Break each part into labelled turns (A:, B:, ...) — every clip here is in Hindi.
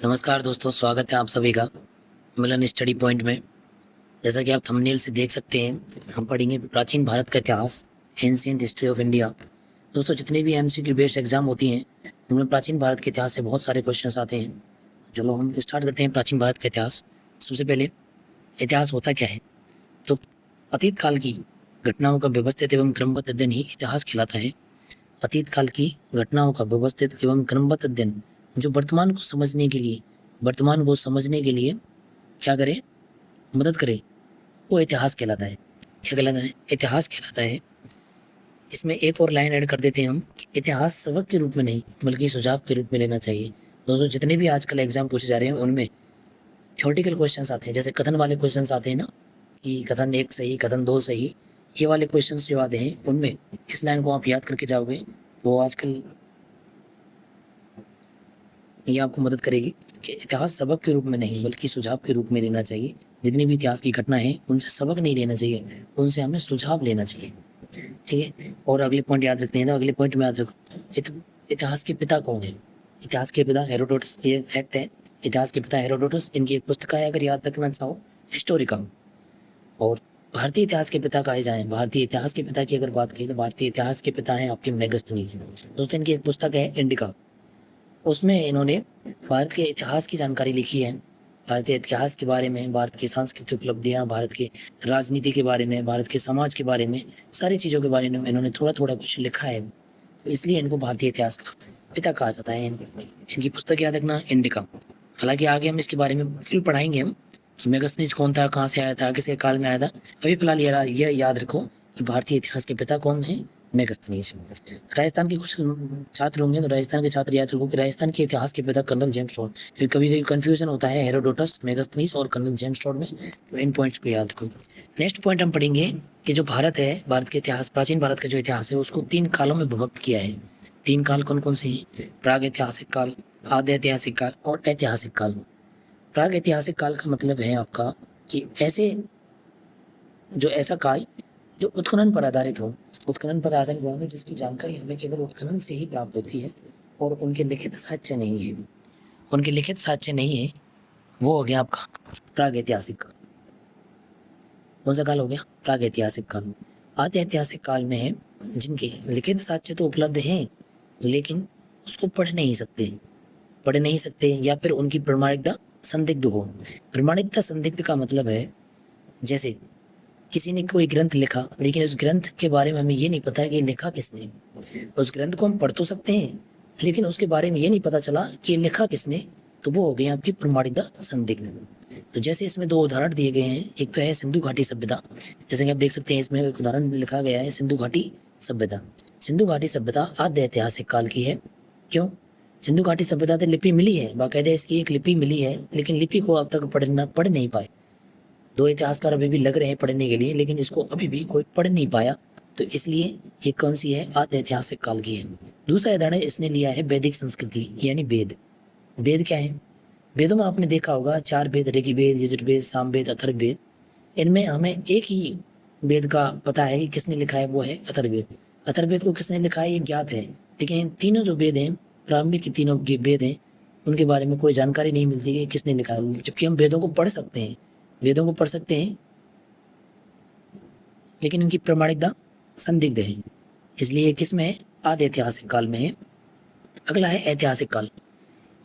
A: नमस्कार दोस्तों, स्वागत है आप सभी का मिलन स्टडी पॉइंट में। जैसा कि आप थंबनेल से देख सकते हैं, हम पढ़ेंगे प्राचीन भारत का इतिहास, एंशिएंट हिस्ट्री ऑफ इंडिया। दोस्तों, जितने भी एमसीक्यू बेस्ड एग्जाम होती हैं उनमें प्राचीन भारत के इतिहास से बहुत सारे क्वेश्चंस आते हैं। चलो हम स्टार्ट करते हैं प्राचीन भारत का इतिहास। सबसे पहले इतिहास होता क्या है? तो अतीत काल की घटनाओं का व्यवस्थित एवं क्रमबद्ध अध्ययन ही इतिहास कहलाता है। अतीत काल की घटनाओं का व्यवस्थित एवं क्रमबद्ध अध्ययन जो वर्तमान को समझने के लिए क्या करे, मदद करे, वो इतिहास कहलाता है। क्या कहलाता है? इतिहास कहलाता है। इसमें एक और लाइन ऐड कर देते हैं हम कि इतिहास सबक के रूप में नहीं बल्कि सुझाव के रूप में लेना चाहिए। दोस्तों, जितने भी आजकल एग्जाम पूछे जा रहे हैं उनमें थ्योरेटिकल क्वेश्चंस आते हैं, जैसे कथन वाले क्वेश्चंस आते हैं ना, कि कथन 1 सही, कथन 2 सही, ये वाले क्वेश्चंस जो आते हैं उनमें इस लाइन को आप याद करके जाओगे तो आजकल ये आपको मदद करेगी कि इतिहास सबक के रूप में नहीं बल्कि सुझाव के रूप में लेना चाहिए। जितनी भी इतिहास की घटना है उनसे सबक नहीं लेना चाहिए, उनसे हमें सुझाव लेना चाहिए। ठीक है, और अगले पॉइंट याद रखते हैं तो अगले पॉइंट में याद रखो, इतिहास के पिता कौन है? इतिहास के पिता हेरोडोटस, ये फैक्ट है। इतिहास के पिता हेरोडोटस, इनकी एक पुस्तक है, अगर याद रखना चाहो, हिस्टोरिकम। और भारतीय इतिहास के पिता कहे जाए, भारतीय इतिहास के पिता की अगर बात करें तो भारतीय इतिहास के पिता हैं आपके मेगस्थनीज। दोस्तों, इनकी एक पुस्तक है इंडिका, उसमें इन्होंने भारत के इतिहास की जानकारी लिखी है। भारतीय इतिहास के बारे में, भारत की सांस्कृतिक उपलब्धियां, भारत की राजनीति के बारे में, भारत के समाज के बारे में, सारी चीज़ों के बारे में इन्होंने थोड़ा थोड़ा कुछ लिखा है, तो इसलिए इनको भारतीय इतिहास का पिता कहा जाता है। इनकी पुस्तक याद रखना, इंडिका। हालांकि आगे हम इसके बारे में फिर पढ़ाएंगे हम कि मेगस्थनीज कौन था, कहाँ से आया था, किसके काल में आया था। अभी फिलहाल यह याद रखो कि भारतीय इतिहास के पिता कौन है, मेगस्थनीज। राजस्थान के कुछ छात्र होंगे तो राजस्थान के छात्र याद रखो कि राजस्थान के इतिहास के पिता कर्नल जेम्स टॉड। क्योंकि कभी कभी कंफ्यूजन होता है हेरोडोटस, मेगस्थनीज और कर्नल जेम्स टॉड में, तो इन पॉइंट्स को याद रखो। नेक्स्ट पॉइंट हम पढ़ेंगे कि जो भारत है, भारत के इतिहास, प्राचीन भारत का जो इतिहास है उसको 3 कालों में विभक्त किया है। 3 काल कौन कौन से हैं? प्राग ऐतिहासिक काल, आद्य ऐतिहासिक काल और ऐतिहासिक काल। प्राग ऐतिहासिक काल का मतलब है आपका कि ऐसा काल जो उत्खनन पर आधारित हो। उत्खनन पर आधारित होने जिसकी जानकारी हमें केवल उत्खनन से ही प्राप्त होती है और उनके लिखित साक्ष्य नहीं है। उनके लिखित साक्ष्य नहीं है, वो हो गया आपका प्राग ऐतिहासिक काल। कौन सा काल हो गया? प्राग ऐतिहासिक काल। आद्य ऐतिहासिक काल में है जिनके लिखित साक्ष्य तो उपलब्ध हैं लेकिन उसको पढ़ नहीं सकते या फिर उनकी प्रमाणिकता संदिग्ध हो। प्रमाणिकता संदिग्ध का मतलब है, जैसे किसी ने कोई ग्रंथ लिखा लेकिन उस ग्रंथ के बारे में हमें ये नहीं पता है कि लिखा किसने। उस ग्रंथ को हम पढ़ तो सकते हैं लेकिन उसके बारे में ये नहीं पता चला कि लिखा किसने, तो वो हो गई आपकी प्रमाणिकता संदिग्ध। तो जैसे इसमें 2 उदाहरण दिए गए हैं, एक तो है सिंधु घाटी सभ्यता। जैसे कि आप देख सकते हैं इसमें एक उदाहरण लिखा गया है, सिंधु घाटी सभ्यता। सिंधु घाटी सभ्यता आद्य ऐतिहासिक काल की है। क्यों? सिंधु घाटी सभ्यता से लिपि मिली है, बाकायदा इसकी एक लिपि मिली है, लेकिन लिपि को अब तक पढ़ नहीं पाए। 2 इतिहासकार अभी भी लग रहे हैं पढ़ने के लिए, लेकिन इसको अभी भी कोई पढ़ नहीं पाया, तो इसलिए ये कौन सी है? आद्य ऐतिहासिक काल की है। दूसरा उदाहरण इसने लिया है वैदिक संस्कृति यानी वेद। वेद क्या है? वेदों में आपने देखा होगा 4 वेद, ऋग्वेद, यजुर्वेद, सामवेद, अथर्ववेद। इनमें हमें एक ही वेद का पता है कि किसने लिखा है, वो है अथर्ववेद। अथर्ववेद को किसने लिखा है ये ज्ञात है, लेकिन इन तीनों जो वेद हैं, प्रारंभिक तीनों वेद हैं, उनके बारे में कोई जानकारी नहीं मिलती कि किसने लिखा है। जबकि हम वेदों को पढ़ सकते हैं, लेकिन इनकी प्रमाणिकता संदिग्ध है। इसलिए किसमें है? आद्य ऐतिहासिक काल में है। अगला है ऐतिहासिक काल।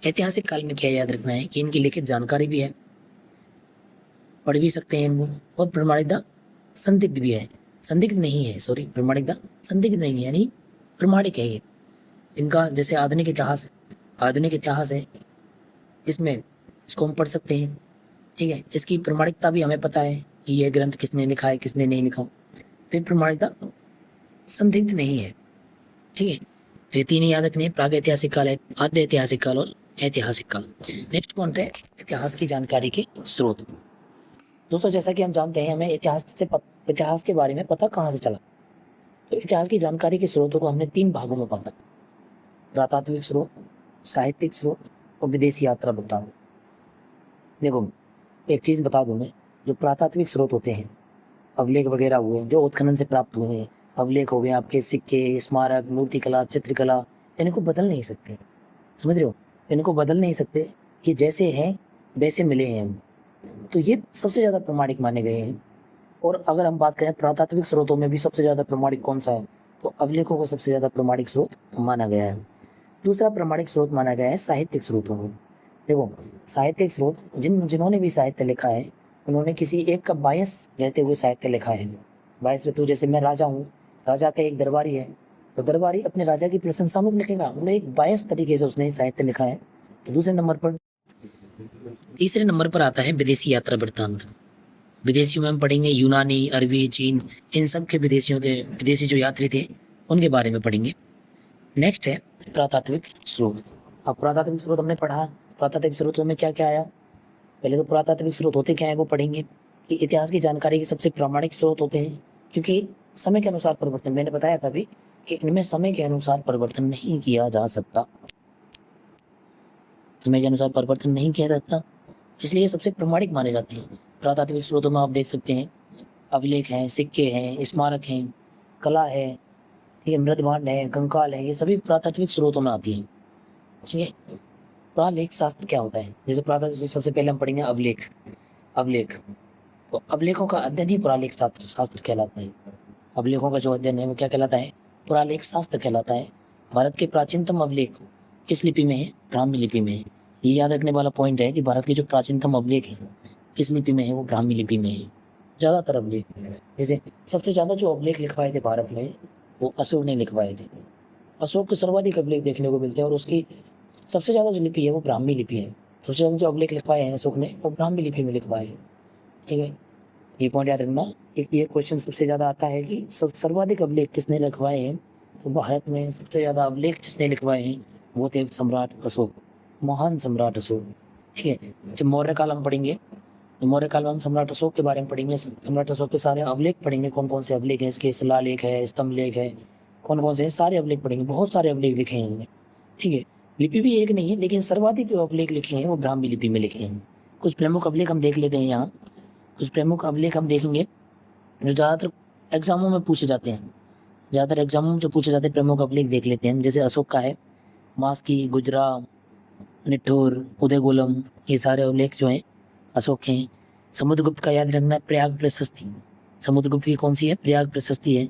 A: ऐतिहासिक काल में क्या याद रखना है कि इनकी लिखित जानकारी भी है, पढ़ भी सकते हैं इनको, और प्रमाणिकता संदिग्ध भी है। संदिग्ध नहीं है, सॉरी, प्रमाणिकता संदिग्ध नहीं है यानी प्रमाणिक है ये। इनका जैसे आधुनिक इतिहास है, इसमें इसको हम पढ़ सकते हैं। ठीक है, इसकी प्रमाणिकता भी हमें पता है कि यह ग्रंथ किसने लिखा है, किसने नहीं लिखा, तो प्रमाणिकता संदिग्ध नहीं है। ठीक है, तो ये 3 याद रखने, प्राग ऐतिहासिक काल, आद्य ऐतिहासिक काल और ऐतिहासिक काल। नेक्स्ट पॉइंट है इतिहास की जानकारी के स्रोत। दोस्तों, जैसा कि हम जानते हैं, हमें इतिहास के बारे में पता कहाँ से चला, तो इतिहास की जानकारी के स्रोतों को हमने 3 भागों में बांटा: पुरातात्विक स्रोत, साहित्यिक स्रोत और विदेशी यात्रा वृत्तांत। देखो, एक चीज बता दूं मैं, जो पुरातात्विक स्रोत होते हैं, अभिलेख वगैरह हुए जो उत्खनन से प्राप्त हुए हैं, अभिलेख हो गए आपके, सिक्के, स्मारक, मूर्तिकला, चित्रकला, इनको बदल नहीं सकते। समझ रहे हो? इनको बदल नहीं सकते, कि जैसे हैं वैसे मिले हैं हम। तो ये सबसे ज़्यादा प्रामाणिक माने गए हैं। और अगर हम बात करें पुरातात्विक स्रोतों में भी सबसे ज़्यादा प्रामाणिक कौन सा है, तो अभिलेखों को सबसे ज़्यादा प्रामाणिक स्रोत माना गया है। दूसरा प्रामाणिक स्रोत माना गया है साहित्यिक स्रोतों को। देखो, साहित्यिक स्रोत जिन्होंने भी साहित्य लिखा है उन्होंने किसी एक का बायस रहते हुए साहित्य लिखा है। बायस रहते हुए, जैसे मैं राजा हूँ, राजा का एक दरबारी है, तो दरबारी अपने राजा की प्रशंसा में लिखेगा, मतलब एक बायस तरीके से उसने साहित्य लिखा है। तो दूसरे नंबर पर, तीसरे नंबर पर आता है विदेशी यात्रा वृत्तांत। विदेशियों में हम पढ़ेंगे यूनानी, अरबी, चीन, इन सब के विदेशी जो यात्री थे उनके बारे में पढ़ेंगे। नेक्स्ट है पुरातात्विक स्रोत। अब पुरातात्विक स्रोत हमने पढ़ा, पुरातात्विक स्रोतों में क्या क्या आया। पहले तो पुरातात्विक स्रोत होते क्या है वो पढ़ेंगे, कि इतिहास की जानकारी के सबसे प्रामाणिक स्रोत होते हैं, क्योंकि समय के अनुसार परिवर्तन, मैंने बताया था भी कि इनमें समय के अनुसार परिवर्तन नहीं किया जा सकता, समय के अनुसार परिवर्तन नहीं किया जाता, इसलिए सबसे प्रामाणिक माने जाते हैं। पुरातात्विक स्रोतों में आप देख सकते हैं अभिलेख हैं, सिक्के हैं, स्मारक हैं, कला है, ठीक है, मृदभांड है, कंकाल है, ये सभी पुरातात्विक स्रोतों में आती हैं। ठीक है, पुरालेख शास्त्र क्या होता है, जैसे पुरातात्विक सबसे पहले हम पढ़ेंगे अभिलेख। अभिलेख, तो अभिलेखों का अध्ययन ही पुरालेख शास्त्र कहलाता है। अभिलेखों का जो अध्ययन है वो क्या कहलाता है, पुरालेख शास्त्र कहलाता है। भारत के प्राचीनतम अभिलेख किस लिपि में है, ब्राह्मी लिपि में है। ये याद रखने वाला पॉइंट है कि भारत के जो प्राचीनतम अभिलेख है किस लिपि में है, वो ब्राह्मी लिपि में है। ज़्यादातर अभिलेख, जैसे सबसे ज़्यादा जो अभिलेख लिखवाए थे भारत में वो अशोक ने लिखवाए थे। अशोक के सर्वाधिक अभिलेख देखने को मिलते हैं और उसकी सबसे ज़्यादा जो लिपि है वो ब्राह्मी लिपि है। सबसे ज़्यादा जो अभिलेख लिखवाए हैं अशोक ने वो ब्राह्मी लिपि में लिखवाए हैं। ठीक है, ये पॉइंट याद रखना। एक ये क्वेश्चन सबसे ज़्यादा आता है कि सर्वाधिक अभिलेख किसने लिखवाए हैं, तो भारत में सबसे ज़्यादा अभिलेख जिसने लिखवाए हैं वो थे सम्राट अशोक, महान सम्राट अशोक। ठीक है, जब मौर्य काल हम पढ़ेंगे तो मौर्य काल में हम सम्राट अशोक के बारे में पढ़ेंगे, सम्राट अशोक के सारे अभिलेख पढ़ेंगे, कौन कौन से अभिलेख हैं इसके, शिलालेख है, स्तंभ लेख है, कौन कौन से सारे अभिलेख पढ़ेंगे, बहुत सारे अभिलेख लिखे हैं इन्होंने। ठीक है, लिपि भी एक नहीं है, लेकिन सर्वाधिक जो अभिलेख लिखे हैं वो ब्राह्मी लिपि में लिखे हैं। कुछ प्रमुख अभिलेख हम देख लेते हैं यहाँ। कुछ प्रमुख अभिलेख हम देखेंगे जो ज़्यादातर एग्जामों में पूछे जाते हैं, ज़्यादातर एग्जामों में जो पूछे जाते हैं प्रमुख अभिलेख देख लेते हैं। जैसे अशोक का है मास्की, गुजरा, निठोर, उदयगोलम, ये सारे अभिलेख जो हैं अशोक के हैं। समुद्रगुप्त का याद रखना, प्रयाग प्रशस्ति, समुद्रगुप्त की कौन सी है, प्रयाग प्रशस्ति है।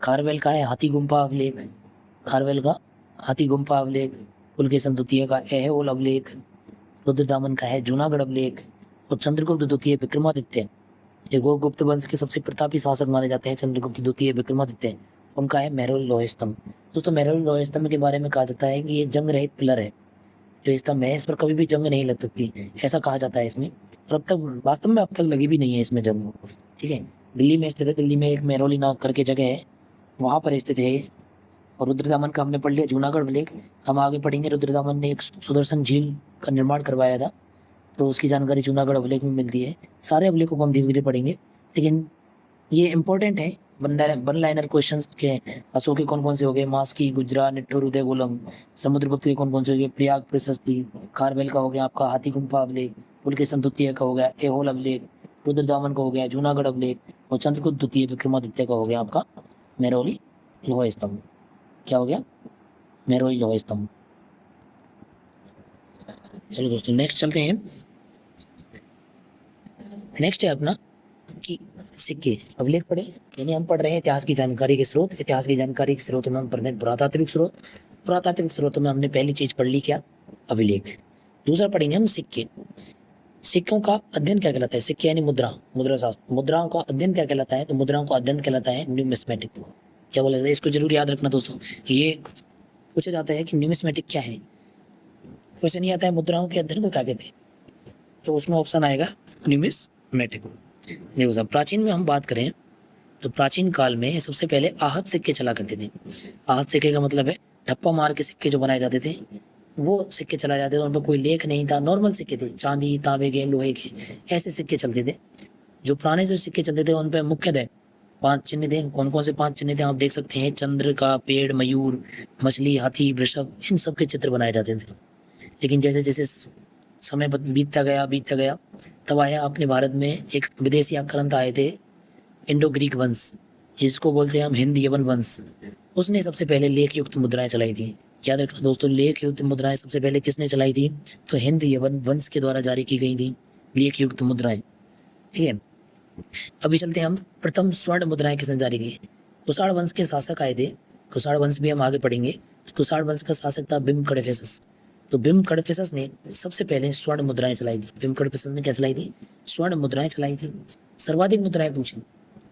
A: खारवेल का है हाथी गुम्फा अभिलेख, खारवेल का हाथी गुम्फा अभिलेख। पुलकेशन द्वितीय का ऐहोल अभिलेख। रुद्रदामन का है जूनागढ़ अभिलेख। और चंद्रगुप्त द्वितीय विक्रमादित्य, ये गुप्त वंश के सबसे प्रतापी शासक माने जाते हैं चंद्रगुप्त द्वितीय विक्रमादित्य, उनका है मेहरौली लौह स्तंभ। दोस्तों मेहरौली लौह स्तंभ के बारे में कहा जाता है कि ये जंग रहित पिलर है, जो स्तंभ है इस पर कभी भी जंग नहीं लग सकती, ऐसा कहा जाता है इसमें। और अब तक वास्तव में अब तक लगी भी नहीं है इसमें जंग। ठीक है, दिल्ली में स्थित है, दिल्ली में एक मेहरौली नाग करके जगह है, वहाँ पर स्थित है। और रुद्रदामन का हमने पढ़ लिया जूनागढ़ अभिलेख। हम आगे पढ़ेंगे रुद्रदामन ने एक सुदर्शन झील का निर्माण करवाया था, तो उसकी जानकारी जूनागढ़ अभिलेख में मिलती है। सारे अभिलेखों को हम धीरे धीरे पढ़ेंगे, लेकिन ये इंपॉर्टेंट है वन लाइनर क्वेश्चंस के। अशोक के कौन कौन से हो गए, मास्की, गुजरा, निठुर, उदयगोलम। समुद्रगुप्त के कौन कौन से हो गए, प्रयाग प्रशस्ति। खारवेल का हो गया आपका हाथी गुम्फा अभिलेख। पुलकेशन द्वितीय का हो गया ऐहोल अभिलेख। रुद्रदामन का हो गया जूनागढ़ अभिलेख। और चंद्रगुप्त द्वितीय विक्रमादित्य का हो गया आपका मेहरौली लौह स्तंभ। क्या हो गया, मेहरौली लौह स्तंभ। चलो दोस्तों नेक्स्ट चलते हैं। नेक्स्ट है अपना कि सिक्के। अभिलेख पढ़े, यानी हम पढ़ रहे हैं इतिहास की जानकारी के स्रोत। इतिहास की जानकारी के स्रोत में हम पढ़ रहे हैं पुरातात्विक स्रोत। पुरातात्विक स्रोतों में हमने पहली चीज पढ़ ली क्या, अभिलेख। दूसरा पढ़ेंगे हम सिक्के। सिक्कों का अध्ययन क्या कहलाता है, सिक्के यानी मुद्रा, मुद्रा शास्त्र। मुद्राओं का अध्ययन क्या कहलाता है, तो मुद्राओं का अध्ययन कहलाता है न्यूमिस्मेटिक। क्या बोला जाता है, इसको जरूर याद रखना दोस्तों। ये पूछा जाता है कि न्यूमिस्मेटिक क्या है, क्वेश्चन नहीं आता है मुद्राओं के अध्ययन को क्या कहते हैं, तो उसमें ऑप्शन आएगा न्यूमिस्मेटिक। देखो साहब, प्राचीन में हम बात करें तो प्राचीन काल में सबसे पहले आहत सिक्के चला करते थे। आहत सिक्के का मतलब है ठप्पा मार के सिक्के जो बनाए जाते थे, वो सिक्के चलाए जाते थे। उन पर कोई लेख नहीं था, नॉर्मल सिक्के थे, चांदी, तांबे के, लोहे के, ऐसे सिक्के चलते थे। जो पुराने जो सिक्के चलते थे उन पर मुख्यतः 5 चिन्ह थे। कौन कौन से 5 चिन्ह थे आप देख सकते हैं, चंद्र का, पेड़, मयूर, मछली, हाथी, वृषभ, इन सब के चित्र बनाए जाते थे। लेकिन जैसे जैसे समय बीतता गया, तब आया अपने भारत में एक विदेशी आक्रांत आए थे, इंडो ग्रीक वंश, जिसको बोलते हैं हम हिंद यवन वंश। उसने सबसे पहले लेख युक्त मुद्राएं चलाई थी, याद रखना दोस्तों, लेख युक्त मुद्राएं सबसे पहले किसने चलाई थी? तो हिंद यवन वंश के द्वारा जारी की गई थी लेख युक्त मुद्राएं। ठीक है, अभी चलते हैं हम, प्रथम स्वर्ण मुद्राएं किसने जारी की? कुषाण वंश के शासक आए थे। कुषाण वंश भी हम आगे पढ़ेंगे। कुषाण वंश का शासक था बिम्बकडफेसस। तो बिम्बकडफेसस ने सबसे पहले स्वर्ण मुद्राएं चलाई थी। बिम्बकडफेसस ने क्या चलाई थी? स्वर्ण मुद्राएं चलाई थी। सर्वाधिक मुद्राएं पूछे,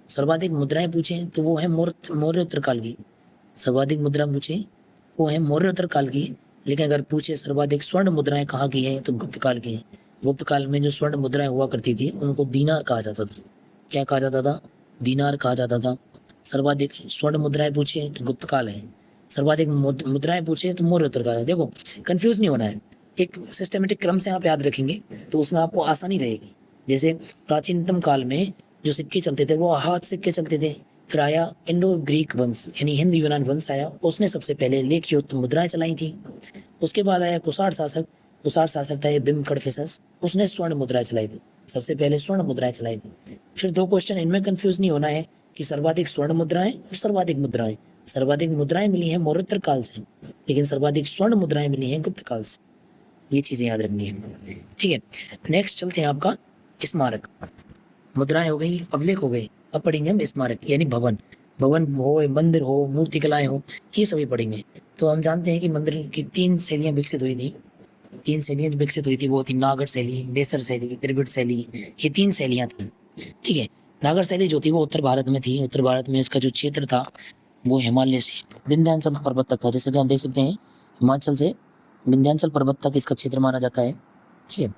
A: सर्वाधिक मुद्राएं पूछे तो वो है मौर्योत्तर काल की। सर्वाधिक मुद्रा पूछे वो है मौर्योत्तर काल की। लेकिन अगर पूछे सर्वाधिक स्वर्ण मुद्राएं कहाँ की हैं, तो गुप्त काल की हैं। गुप्त काल में जो स्वर्ण मुद्राएं हुआ करती थी उनको दीनार कहा जाता था। क्या कहा जाता था? दीनार कहा जाता था। सर्वाधिक स्वर्ण मुद्राएं पूछे तो गुप्त काल है, सर्वाधिक मुद्राएं पूछे तो मौर्योत्तर काल है। देखो, कंफ्यूज नहीं होना है, एक सिस्टमेटिक क्रम से आप याद रखेंगे तो उसमें आपको आसानी रहेगी। जैसे प्राचीनतम काल में जो सिक्के चलते थे वो हाथ सिक्के चलते थे। फिर आया इंडो ग्रीक वंश यानी हिंद यूनान वंश आया, उसने सबसे पहले लेख युक्त मुद्राएं चलाई थी। उसके बाद आया कुषाण शासक। कुषाण शासक था बिम्बकडफेसस, उसने स्वर्ण मुद्राएं चलाई थी। सबसे पहले स्वर्ण मुद्राएं चलाई थी। फिर दो क्वेश्चन इनमें कंफ्यूज नहीं होना है कि सर्वाधिक स्वर्ण मुद्राएं और सर्वाधिक मुद्राएं। सर्वाधिक मुद्राएं मिली है मौर्योत्तर काल से, लेकिन सर्वाधिक स्वर्ण मुद्राएं मिली है गुप्त काल से। ये चीजें याद रखनी है। ठीक है, नेक्स्ट चलते हैं आपका स्मारक। मुद्राएं हो गई, अभिलेख हो गए। अब पढ़ेंगे हम स्मारक यानी भवन। भवन हो, मंदिर हो, मूर्ति कलाएं हो, ये सभी पढ़ेंगे। तो हम जानते हैं कि मंदिर की 3 शैलियां विकसित हुई थी। 3 शैलियां विकसित हुई थी, वो थी नागर शैली, बेसर शैली, द्रविड़ शैली। ये 3 शैलियां थी। ठीक है, नागर शैली जो थी वो उत्तर भारत में थी। उत्तर भारत में इसका जो क्षेत्र था वो हिमालय से विंध्याचल पर्वत तक था। जैसे कि हम देख सकते हैं, हिमाचल से विंध्याचल पर्वत तक इसका क्षेत्र माना जाता है। ठीक है,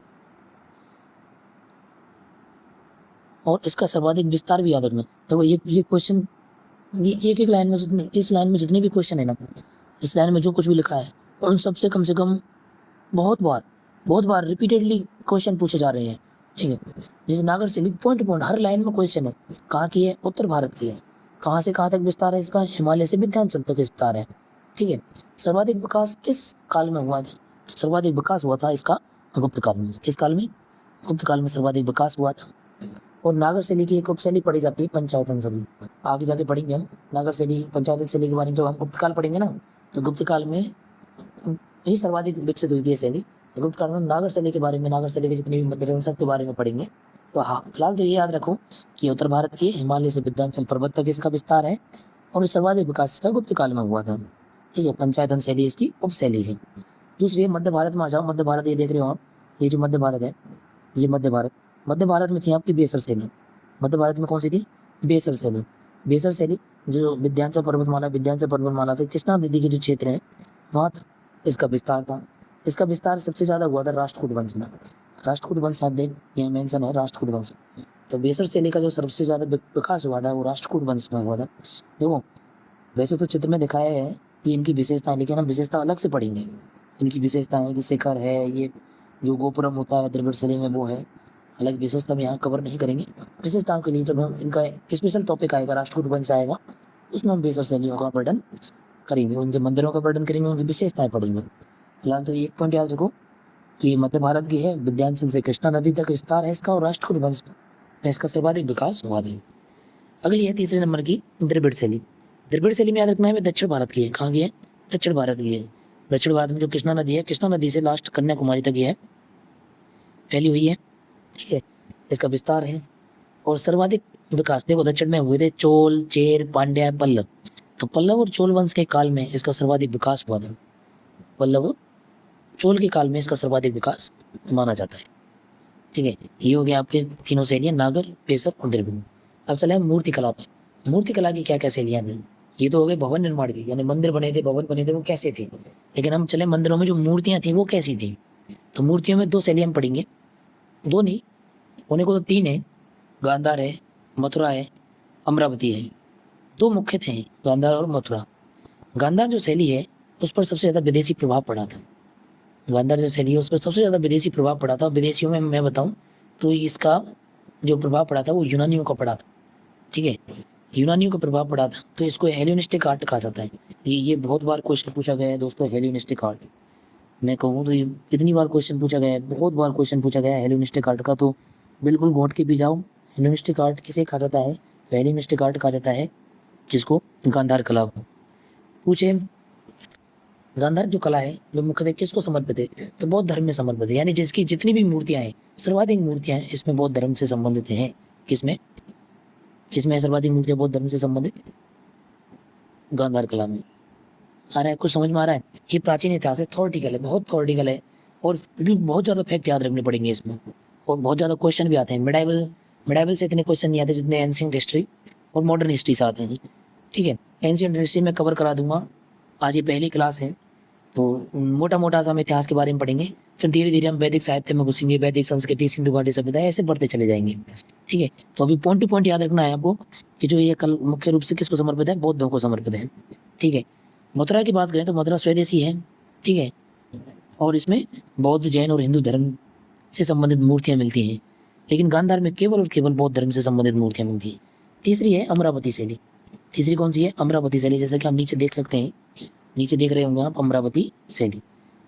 A: और इसका सर्वाधिक विस्तार भी याद रखना। देखो ये क्वेश्चन, ये एक एक लाइन में जितने, इस लाइन में जितने भी क्वेश्चन है ना, इस लाइन में जो कुछ भी लिखा है उन सबसे कम से कम बहुत बार रिपीटेडली क्वेश्चन पूछे जा रहे हैं। ठीक है, जैसे नागर शैली पॉइंट पॉइंट हर लाइन में क्वेश्चन है। कहाँ की है? उत्तर भारत की है। कहाँ से कहाँ तक विस्तार है इसका? हिमालय से विंध्याचल तक विस्तार है। ठीक है, सर्वाधिक विकास किस काल में हुआ था? सर्वाधिक विकास हुआ था इसका गुप्त काल में। किस काल में? गुप्त काल में सर्वाधिक विकास हुआ था। और नागर शैली की एक उपशैली पढ़ी जाती है पंचायतन शैली। आगे जाके पढ़ेंगे हम नागर शैली, पंचायतन शैली के बारे में। जब हम गुप्त काल पढ़ेंगे ना, तो गुप्त काल में ही सर्वाधिक विकसित हुई थी शैली। तो गुप्त काल में नागर शैली के बारे में, नागर शैली के जितने भी मंदिर हैं उन सब के बारे में पढ़ेंगे। तो हाँ, फिलहाल तो ये याद रखो कि उत्तर भारत के हिमालय से विंध्याचल पर्वत तक इसका विस्तार है और सर्वाधिक विकास इसका गुप्त काल में हुआ था। ठीक है, पंचायतन शैली इसकी उपशैली है। दूसरी है मध्य भारत में आ जाओ। मध्य भारत ये देख रहे हो आप, ये जो मध्य भारत है, ये मध्य भारत। मध्य भारत में थी आपकी बेसर शैली। मध्य भारत में कौन सी थी? बेसर शैली। बेसर शैली जो विंध्याचल पर्वतमाला से कृष्णा नदी के जो क्षेत्र है वहाँ इसका विस्तार था। इसका विस्तार सबसे ज्यादा हुआ था राष्ट्रकूट वंश में। राष्ट्रकूट वंश आप देख, यहाँ मेंशन है राष्ट्रकूट वंश। तो बेसर शैली का जो सबसे ज्यादा विकास हुआ था वो राष्ट्रकूट वंश में हुआ था। देखो, वैसे तो चित्र में दिखाया है कि इनकी विशेषता, लेकिन हम विशेषता अलग से पढ़ेंगे। इनकी विशेषता है कि शिखर है, ये जो गोपुरम होता है द्रविड़ शैली में वो है। अलग विशेषता में यहाँ कवर नहीं करेंगे। विशेषताओं के लिए जब हम इनका स्पेशल टॉपिक आएगा, राष्ट्रकूट वंश आएगा, उसमें हम बेसर शैलियों का वर्णन करेंगे, उनके मंदिरों का वर्णन करेंगे, उनकी विशेषताएं पढ़ेंगे। फिलहाल तो एक पॉइंट याद रखो कि मध्य भारत की है, विंध्याचल से कृष्णा नदी तक विस्तार है इसका, और राष्ट्रकूट वंश में इसका सर्वाधिक विकास हुआ है। अगली है तीसरे नंबर की द्रविड़ शैली। द्रविड़ शैली में याद रखना है दक्षिण भारत की है। कहाँ की है? दक्षिण भारत की है। दक्षिण भारत में जो कृष्णा नदी है, कृष्णा नदी से लास्ट कन्याकुमारी तक है, फैली हुई है। ठीक है, इसका विस्तार है और सर्वाधिक विकास देखो दक्षिण में हुए थे चोल, चेर, पांड्या, पल्लव। तो पल्लव और चोल वंश के काल में इसका सर्वाधिक विकास हुआ था। पल्लव और चोल के काल में इसका सर्वाधिक विकास माना जाता है। ठीक है, ये हो गया आपके तीनों शैलियां, नागर, बेसर और द्रविड़। अब चले हम मूर्ति कला पर। मूर्ति कला की क्या क्या शैलियां थी? ये तो हो गए भवन निर्माण की, यानी मंदिर बने थे, भवन बने थे, वो कैसे थे। लेकिन हम चले मंदिरों में जो मूर्तियां थी वो कैसी थी। तो मूर्तियों में 2 शैलियां हम पढ़ेंगे, 2 नहीं होने को तो 3 है। गांधार है, मथुरा है, अमरावती है। 2 मुख्य थे, गांधार और मथुरा। गांधार जो शैली है उस पर सबसे ज्यादा विदेशी प्रभाव पड़ा था। गांधार जो शैली है उस पर सबसे ज्यादा विदेशी प्रभाव पड़ा था। विदेशियों में मैं बताऊं तो इसका जो प्रभाव पड़ा था वो यूनानियों का पड़ा था। ठीक है, यूनानियों का प्रभाव पड़ा था, तो इसको हेलेनिस्टिक आर्ट कहा जाता है। ये बहुत बार क्वेश्चन पूछा गया है दोस्तों, हेलेनिस्टिक आर्ट। मैं कहूँ तो ये कितनी बार क्वेश्चन पूछा गया है, बहुत बार क्वेश्चन पूछा गया है हेलेनिस्टिक आर्ट का। तो बिल्कुल घोट के भी जाओ। हेलेनिस्टिक आर्ट किसे कहा जाता है? हेलेनिस्टिक आर्ट कहा जाता है किसको? गांधार कला को। पूछे गांधार जो कला है वो मुख्यतः किसको समर्पित है? तो बौद्ध धर्म में समर्पित है, यानी जिसकी जितनी भी मूर्तियां हैं, सर्वाधिक मूर्तियां हैं इसमें बौद्ध धर्म से संबंधित हैं। किसमें किसमें सर्वाधिक मूर्तियां बौद्ध धर्म से संबंधित? गांधार कला में। आ रहा है, कुछ समझ में आ रहा है? ये प्राचीन इतिहास है, थ्योरेटिकल है, बहुत थ्योरेटिकल है, और भी बहुत ज्यादा फैक्ट याद रखने पड़ेंगे इसमें, और बहुत ज्यादा क्वेश्चन भी आते हैं। मिडाइवल से इतने क्वेश्चन नहीं आते जितने एंशिएंट हिस्ट्री और मॉडर्न हिस्ट्री से आते हैं। ठीक है, एंशिएंट हिस्ट्री में कवर करा दूंगा, आज ये पहली क्लास है, तो मोटा मोटा सा हम इतिहास के बारे में पढ़ेंगे, फिर धीरे धीरे हम वैदिक साहित्य में घुसेंगे, वैदिक संस्कृति, सिंधु घाटी सभ्यता, ऐसे बढ़ते चले जाएंगे। ठीक है, तो अभी पॉइंट टू पॉइंट याद रखना है आपको कि जो ये कल मुख्य रूप से किसको समर्पित है? बौद्धों को समर्पित है। ठीक है, मथुरा की बात करें तो मथुरा स्वदेशी है। ठीक है, और इसमें बौद्ध, जैन और हिंदू धर्म से संबंधित मूर्तियां मिलती हैं, लेकिन गांधार में केवल और केवल बौद्ध धर्म से संबंधित मूर्तियां मिलती हैं। तीसरी है अमरावती शैली। तीसरी कौन सी है? अमरावती शैली। जैसा कि हम नीचे देख सकते हैं, नीचे देख रहे होंगे आप, अमरावती शैली।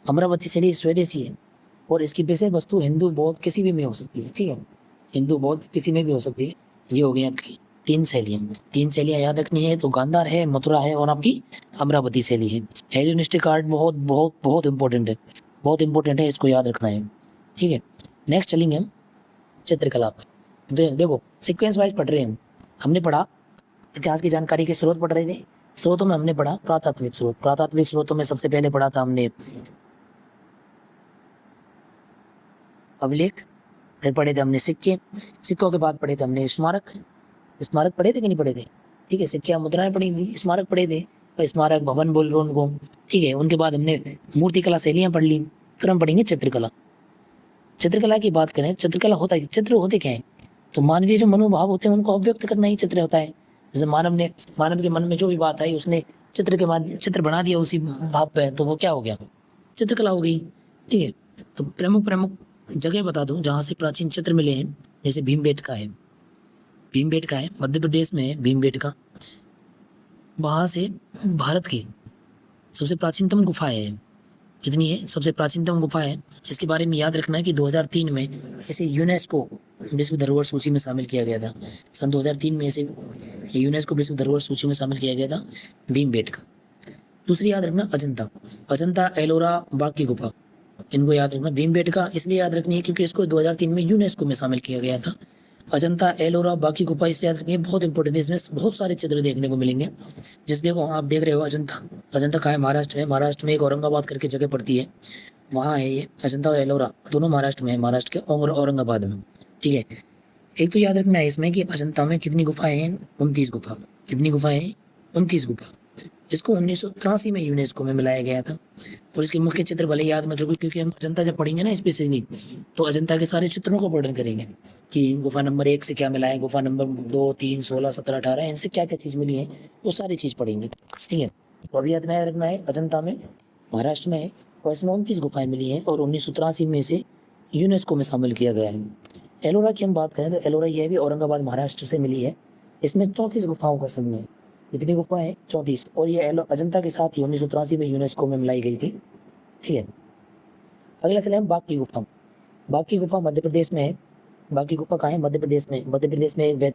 A: अमरावती शैली स्वदेशी है, और इसकी विषय वस्तु हिंदू बौद्ध किसी भी में हो सकती है। ठीक है, हिंदू बौद्ध किसी में भी हो सकती है। ये हो गई आपकी तीन शैलियाँ याद रखनी है। तो गांधार है, मथुरा है, और आपकी अमरावती शैली है। हेलेनिस्टिक आर्ट बहुत बहुत बहुत इंपॉर्टेंट है, बहुत इंपॉर्टेंट है, इसको याद रखना है। ठीक है, नेक्स्ट चलेंगे हम चित्रकला पर। देखो सीक्वेंस वाइज पढ़ रहे हैं हमने पढ़ा इतिहास की जानकारी के स्रोत पढ़ रहे थे। स्रोतों में हमने पढ़ा पुरातात्विक स्रोत। पुरातात्विक स्रोतों में सबसे पहले पढ़ा था हमने अभिलेख, फिर पढ़े थे हमने सिक्के, सिक्कों के बाद पढ़े थे हमने स्मारक। स्मारक पढ़े थे कि नहीं पढ़े थे? ठीक है, सिक्के मुद्राएं पढ़ी थी, स्मारक पढ़े थे, और स्मारक भवन बोल रहे उनको। ठीक है, उनके बाद हमने मूर्तिकला शैलियां पढ़ ली, फिर हम पढ़ेंगे चित्रकला। चित्रकला की बात करें, चित्रकला होता है, चित्र होते क्या है? तो मानवीय जो मनोभाव होते हैं उनको अभिव्यक्त करना ही चित्र होता है। जैसे मानव के मन में जो भी बात आई उसने चित्र के माध्यम चित्र बना दिया उसी भाव पे, तो वो क्या हो गया? चित्रकला हो गई। ठीक है, तो प्रमुख प्रमुख जगह बता दूं जहां से प्राचीन चित्र मिले हैं। जैसे भीमबेटका है, भीमबेटका है मध्य प्रदेश में है भीमबेटका। वहां से भारत की सबसे प्राचीनतम गुफा है। कितनी है? सबसे प्राचीनतम गुफा है। इसके बारे में याद रखना है कि 2003 में इसे यूनेस्को विश्व धरोहर सूची में शामिल किया गया था। सन 2003 में इसे यूनेस्को विश्व धरोहर सूची में शामिल किया गया था भीमबेटका। दूसरी याद रखना अजंता, अजंता, एलोरा, बाग की गुफा, इनको याद रखना। भीमबेटका इसलिए याद रखनी है क्योंकि इसको 2003 में यूनेस्को में शामिल किया गया था। अजंता, एलोरा, बाकी गुफा इसलिए याद रखनी है, बहुत इंपॉर्टेंट है, इसमें बहुत सारे चित्र देखने को मिलेंगे। जिस देखो आप देख रहे हो अजंता, अजंता कहाँ है? महाराष्ट्र में। महाराष्ट्र में एक औरंगाबाद करके जगह पड़ती है, वहाँ है ये अजंता और एलोरा, दोनों महाराष्ट्र में है, महाराष्ट्र के औरंगाबाद में। ठीक है, एक तो याद रखना है इसमें कि अजंता में कितनी गुफाएं हैं? 29 गुफा। कितनी गुफाएं हैं? 29 गुफा। इसको 1983 में यूनेस्को में मिलाया गया था, और इसके मुख्य चित्र भले याद मत रखो, क्योंकि हम अजंता जब पढ़ेंगे ना स्पेशली, तो अजंता के सारे चित्रों को वर्णन करेंगे कि गुफा नंबर 1 से क्या मिला है, गुफा नंबर 2, 3, 16, 17, 18 इनसे क्या क्या चीज़ मिली है, वो सारी चीज़ पढ़ेंगे। ठीक है, तो अभी याद रखना है अजंता में महाराष्ट्र में है, और इसमें 29 गुफाएं मिली हैं, और 1983 में इसे यूनेस्को में शामिल किया गया है। एलोरा की हम बात करें तो एलोरा यह भी औरंगाबाद महाराष्ट्र से मिली है। इसमें 34 गुफाओं का समूह है। कितनी गुफाएं हैं? 34, और ये अजंता के साथ ही 1983 में यूनेस्को में मिलाई गई थी। ठीक है, अगला चले हम बाग की गुफा। बाग की गुफा मध्य प्रदेश में है। बाग की गुफा कहाँ है? मध्य प्रदेश में। मध्य प्रदेश में एक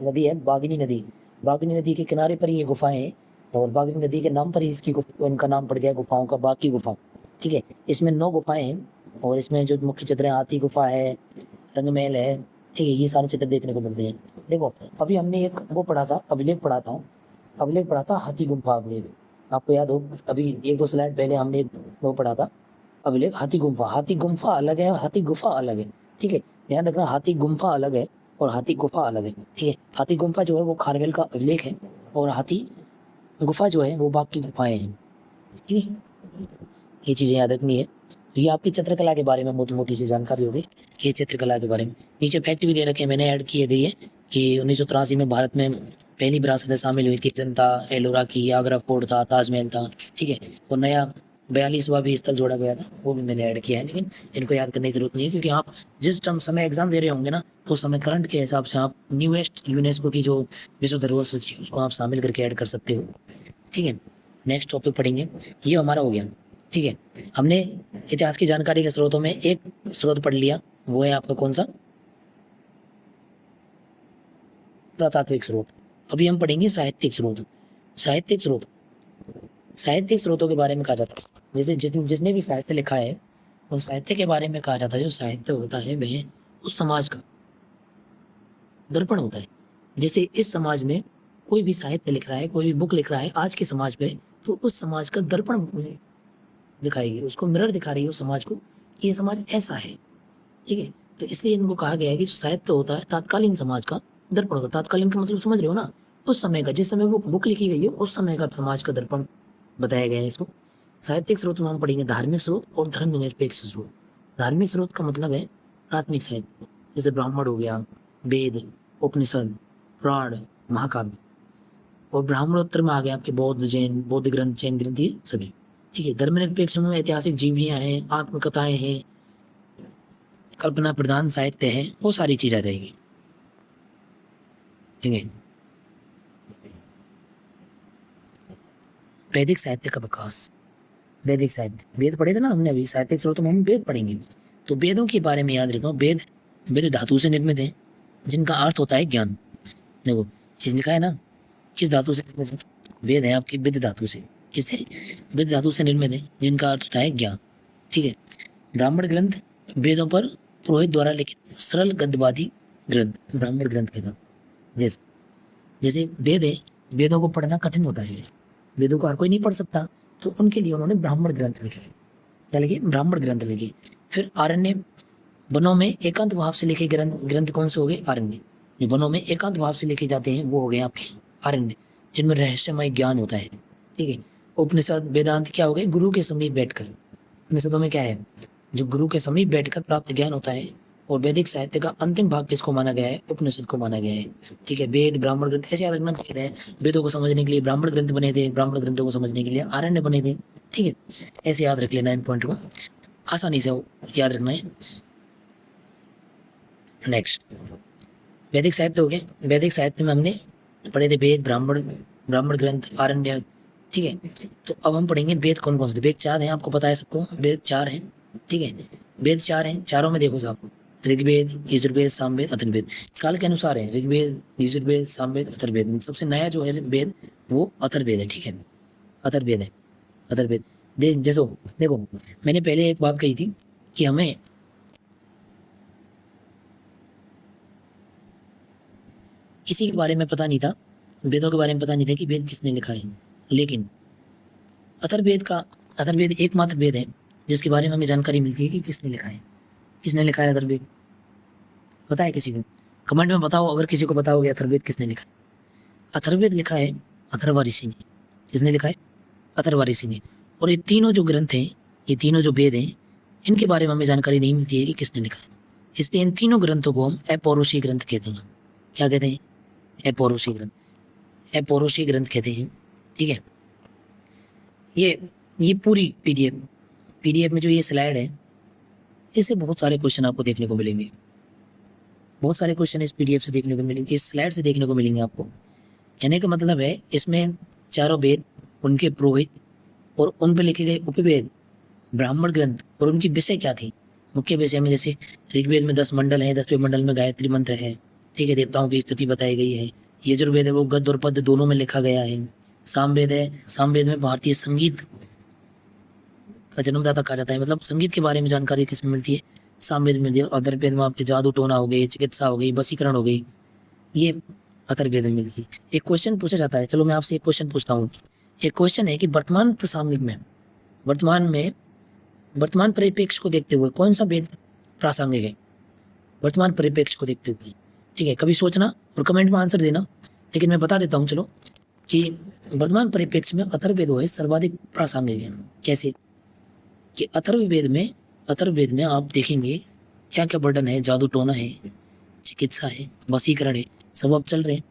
A: नदी है बागनी नदी, बागनी नदी के किनारे पर ये गुफाएं हैं, और बागनी नदी के नाम पर ही इसकी उनका नाम पड़ गया गुफाओं का, बाग की गुफा। ठीक है, इसमें 9 गुफाएं हैं, और इसमें जो मुख्य चित्र हैं हाथी गुफा है, रंगमहल है। ठीक है, ये सारे चित्र देखने को मिलते हैं। देखो अभी हमने एक वो पढ़ा था, अभिलेख पढ़ा था, अभिलेख पढ़ा था हाथी गुम्फा अभिलेख, आपको याद हो? अभी 1-2 स्लाइड पहले हमने वो पढ़ा था अभिलेख हाथी गुम्फा। हाथी गुम्फा अलग है, हाथी गुफा अलग है। ठीक है, ध्यान रखना, हाथी गुम्फा अलग है और हाथी गुफा अलग है। ठीक है, हाथी गुम्फा जो है वो खारवेल का अभिलेख है, और हाथी गुफा जो है वो बाग की गुफाएं हैं। ठीक है, ये चीजें याद रखनी है। तो ये आपकी चित्रकला के बारे में मोटी मोटी सी जानकारी होगी, ये चित्रकला के बारे में। नीचे फैक्ट भी दे रखे हैं, मैंने ऐड किए थे ये, कि 1983 में भारत में पहली विरासतें शामिल हुई थी। अजंता, एलोरा की, आगरा फोर्ट था, ताजमहल था। ठीक है, और नया 42वां भी स्थल जोड़ा गया था, वो भी मैंने ऐड किया है, लेकिन इनको याद करने की जरूरत नहीं है, क्योंकि आप जिस टाइम समय एग्जाम दे रहे होंगे ना, उस समय करंट के हिसाब से आप न्यूएस्ट यूनेस्को की जो विश्व धरोहर सूची उसको आप शामिल करके ऐड कर सकते हो। ठीक है, नेक्स्ट टॉपिक पढ़ेंगे, ये हमारा हो गया। ठीक है, हमने इतिहास की जानकारी के स्रोतों में एक स्रोत पढ़ लिया, वो है आपका कौन सा? पुरातात्विक स्रोत। अभी हम पढ़ेंगे साहित्यिक स्रोत। साहित्यिक स्रोत साहित्यिक स्रोतों के बारे में कहा जाता है, जैसे जिसने भी साहित्य लिखा है उस साहित्य के बारे में कहा जाता है। जो साहित्य होता है वह उस समाज का दर्पण होता है। जैसे इस समाज में कोई भी साहित्य लिख रहा है, कोई भी बुक लिख रहा है आज के समाज पे, तो उस समाज का दर्पण दिखाएगी, उसको मिरर दिखा रही है उस समाज को कि ये समाज ऐसा है। ठीक है, तो इसलिए इनको कहा गया है कि जो साहित्य होता है तात्कालीन समाज का दर्पण होता है। तात्कालीन का मतलब समझ रहे हो ना, उस समय का, जिस समय वो बुक लिखी गई है उस समय का समाज का दर्पण बताया गया है इसको। साहित्यिक स्रोत में हम पढ़ेंगे धार्मिक स्रोत और धर्मनिरपेक्ष स्रोत। धार्मिक स्रोत का मतलब है प्राथमिक साहित्य, जैसे ब्राह्मण हो गया, वेद, उपनिषद, पुराण, महाकाव्य। और ब्राह्मणोत्तर में आ गए आपके बौद्ध, जैन, बौद्ध ग्रंथ, जैन ग्रंथ, ये सभी। ठीक है, धर्मनिरपेक्ष में ऐतिहासिक जीवनियां हैं, आत्मकथाएं हैं, कल्पना प्रधान साहित्य है, वो सारी चीज आ जाएगी। ठीक है, वैदिक साहित्य का विकास। वैदिक साहित्य, वेद पढ़े थे ना हमने अभी, साहित्यिक स्रोतों में हम वेद पढ़ेंगे। तो वेदों के बारे में याद रखो, वेद वेद धातु से निर्मित है जिनका अर्थ होता है ज्ञान। देखो ये लिखा है ना, किस धातु से निर्मित है? वेद है आपकी विद धातु से। किससे? विद धातु से निर्मित है जिनका अर्थ होता है ज्ञान। ठीक है, ब्राह्मण ग्रंथ वेदों पर पुरोहित द्वारा लिखित सरल गद्यवादी ग्रंथ ब्राह्मण ग्रंथ के नाम। जैसे जैसे वेद है, वेदों को पढ़ना कठिन होता है, वेदों को हर कोई नहीं पढ़ सकता, तो उनके लिए उन्होंने ब्राह्मण ग्रंथ लिखे। क्या लिखे? ब्राह्मण ग्रंथ लिखे। फिर आरण्य, वनों में एकांत भाव से लिखे ग्रंथ कौन से हो गए? आरण्य। जो वनों में एकांत भाव से लिखे जाते हैं वो हो गए आपके आरण्य, जिनमें रहस्यमय ज्ञान होता है। ठीक है, उपनिषद वेदांत क्या हो गए? गुरु के समीप बैठकर। उपनिषदों में क्या है? जो गुरु के समीप बैठकर प्राप्त ज्ञान होता है। और वैदिक साहित्य का अंतिम भाग किसको माना गया है? उपनिषद को माना गया है। ठीक है, वेद, ब्राह्मण ग्रंथ, ऐसे याद रखना कहते हैं। वेदों को समझने के लिए ब्राह्मण ग्रंथ बने थे, ब्राह्मण ग्रंथों को समझने के लिए आरण्य बने थे। ठीक है, ऐसे याद रख लेना इन पॉइंट को, आसानी से याद रखना है। नेक्स्ट, वैदिक साहित्य हो गया। वैदिक साहित्य में हमने पढ़े थे वेद, ब्राह्मण ग्रंथ, आरण्य। ठीक है, तो अब हम पढ़ेंगे वेद कौन कौन से। वेद 4 हैं, आपको पता है सबको, वेद 4 हैं। ठीक है, वेद 4 हैं, चारों में देखो साहब, ऋग्वेद, यजुर्वेद, सामवेद, अथर्ववेद। काल के अनुसार है ऋग्वेद, यजुर्वेद, सामवेद, अथर्ववेद। सबसे नया जो है वेद वो अथर्ववेद है। ठीक है, अथर्ववेद है, अथर्ववेद। जैसो देखो, मैंने पहले एक बात कही थी कि हमें किसी के बारे में पता नहीं था, वेदों के बारे में पता नहीं था कि वेद किसने लिखा है। लेकिन अथर्ववेद एकमात्र वेद है जिसके बारे में हमें जानकारी मिलती है कि किसने लिखा है। किसने लिखा है अथर्ववेद? पता है किसी को? कमेंट में बताओ अगर किसी को पता हो गया अथर्ववेद किसने लिखा है। अथर्ववेद लिखा है अथर्व ऋषि ने। किसने लिखा है? अथर्व ऋषि ने। और ये तीनों जो ग्रंथ हैं, ये तीनों जो वेद हैं, इनके बारे में हमें जानकारी नहीं मिलती है कि किसने लिखा है। इसलिए इन तीनों ग्रंथों को हम अपौरुषीय ग्रंथ कहते हैं। क्या कहते हैं? अपौरुषीय ग्रंथ, अपौरुषीय ग्रंथ कहते हैं। ठीक है, ये पूरी पीडीएफ में जो ये स्लाइड है, इससे बहुत सारे क्वेश्चन आपको देखने को मिलेंगे। बहुत सारे क्वेश्चन इस पीडीएफ से देखने को मिलेंगे, इस स्लाइड से देखने को मिलेंगे आपको। कहने का मतलब है इसमें चारों वेद, उनके पुरोहित और उन पर लिखे गए उपवेद, ब्राह्मण ग्रंथ और उनकी विषय क्या थी, मुख्य विषय में। जैसे ऋग्वेद में 10 मंडल है, 10वें मंडल में गायत्री मंत्र है। ठीक है, देवताओं की स्तुति बताई गई है। यजुर्वेद है वो गद्य और पद्य दोनों में लिखा गया है। सामवेद है, सामवेद में भारतीय संगीत का जन्मदाता कहा जाता है। मतलब संगीत के बारे में जानकारी किसमें मिलती है? सामवेद में मिलती है। अथर्ववेद में आपके जादू टोना हो गई, चिकित्सा हो गई, वशीकरण हो गई, ये अथर्ववेद में मिलती है। एक क्वेश्चन पूछा जाता है, चलो मैं आपसे एक क्वेश्चन पूछता हूँ। एक क्वेश्चन है कि वर्तमान प्रासंगिक में, वर्तमान परिप्रेक्ष्य को देखते हुए कौन सा वेद प्रासंगिक है? वर्तमान परिप्रेक्ष्य को देखते हुए। ठीक है, कभी सोचना और कमेंट में आंसर देना। लेकिन मैं बता देता हूँ चलो कि वर्तमान परिप्रेक्ष्य में अथर्ववेद है सर्वाधिक प्रासंगिक है। कैसे? कि अथर्ववेद में आप देखेंगे क्या क्या वर्णन है। जादू टोना है, चिकित्सा है, वशीकरण है, सब अब चल रहे हैं।